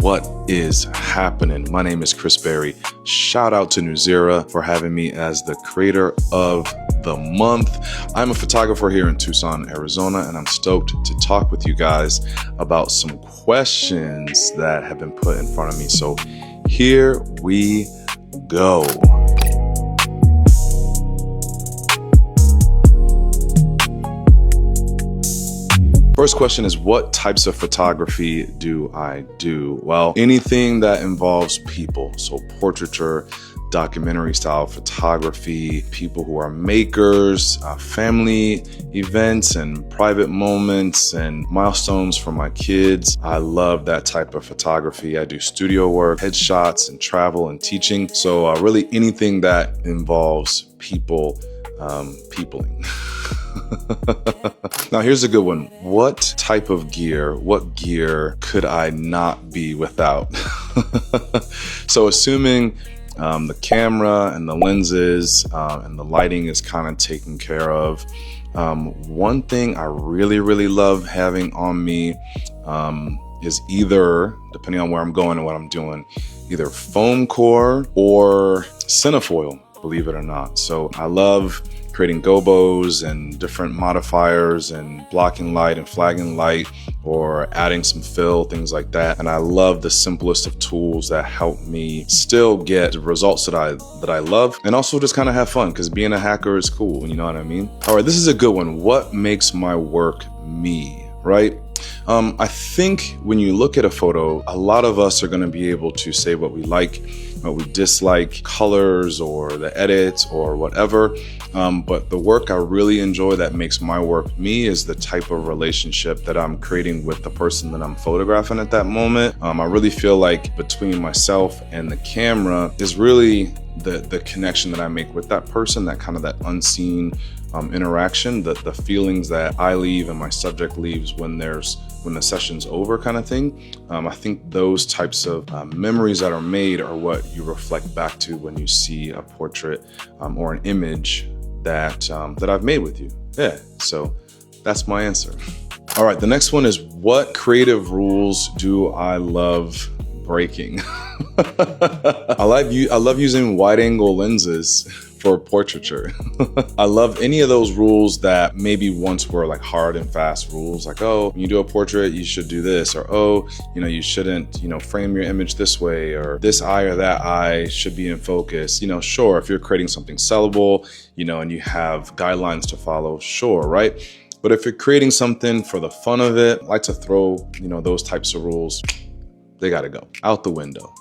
What is happening? My name is Chris Berry. Shout out to Nuzira for having me as the creator of the month. I'm a photographer here in Tucson, Arizona, and I'm stoked to talk with you guys about some questions that have been put in front of me. So here we go. First question is, what types of photography do I do? Well, anything that involves people. So portraiture, documentary style photography, people who are makers, family events and private moments and milestones for my kids. I love that type of photography. I do studio work, headshots, and travel and teaching. So really anything that involves people, peopling. Now here's a good one. What type of gear, what gear could I not be without? So assuming the camera and the lenses and the lighting is kind of taken care of. One thing I really love having on me is either, depending on where I'm going and what I'm doing, either foam core or cinefoil, believe it or not. So I love creating gobos and different modifiers and blocking light and flagging light or adding some fill, things like that. And I love the simplest of tools that help me still get the results that I love and also just kind of have fun, because being a hacker is cool, you know what I mean? All right, this is a good one. What makes my work me, right? I think when you look at a photo, a lot of us are going to be able to say what we like, what we dislike, colors or the edits or whatever. But the work I really enjoy that makes my work me is the type of relationship that I'm creating with the person that I'm photographing at that moment. I really feel like between myself and the camera is really the connection that I make with that person, that kind of that unseen interaction, the feelings that I leave and my subject leaves when the session's over, kind of thing. I think those types of memories that are made are what you reflect back to when you see a portrait or an image that I've made with you. Yeah, so that's my answer. All right, the next one is, what creative rules do I love breaking? I love using wide angle lenses for portraiture. I love any of those rules that maybe once were like hard and fast rules, like, oh, when you do a portrait, you should do this, or oh, you shouldn't, frame your image this way, or this eye or that eye should be in focus. Sure, if you're creating something sellable, and you have guidelines to follow, sure, right? But if you're creating something for the fun of it, I like to throw, those types of rules, they gotta go out the window.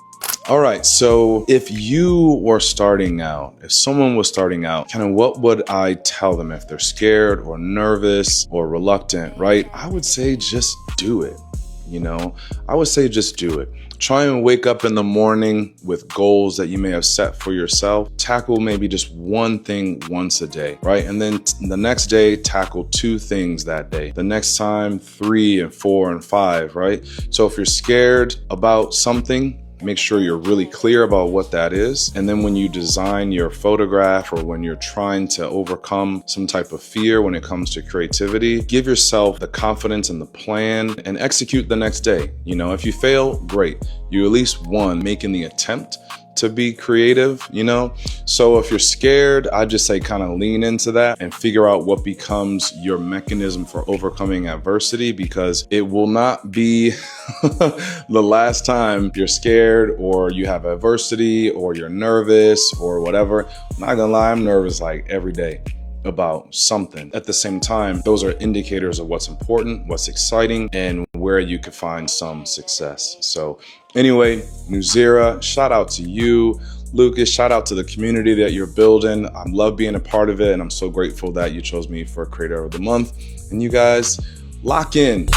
All right, so if you were starting out, if someone was starting out, kind of what would I tell them if they're scared or nervous or reluctant, right? I would say just do it, I would say just do it. Try and wake up in the morning with goals that you may have set for yourself. Tackle maybe just one thing once a day, right? And then the next day, tackle 2 things that day. The next time, 3 and 4 and 5, right? So if you're scared about something, make sure you're really clear about what that is. And then when you design your photograph or when you're trying to overcome some type of fear when it comes to creativity, give yourself the confidence and the plan and execute the next day. If you fail, great. You at least won making the attempt to be creative, So if you're scared, I just say kind of lean into that and figure out what becomes your mechanism for overcoming adversity, because it will not be the last time you're scared or you have adversity or you're nervous or whatever. I'm not gonna lie, I'm nervous like every day about something. At the same time, those are indicators of what's important, what's exciting, and where you could find some success. So anyway, Nuzira, shout out to you. Lucas, shout out to the community that you're building. I love being a part of it, and I'm so grateful that you chose me for Creator of the Month. And you guys, lock in.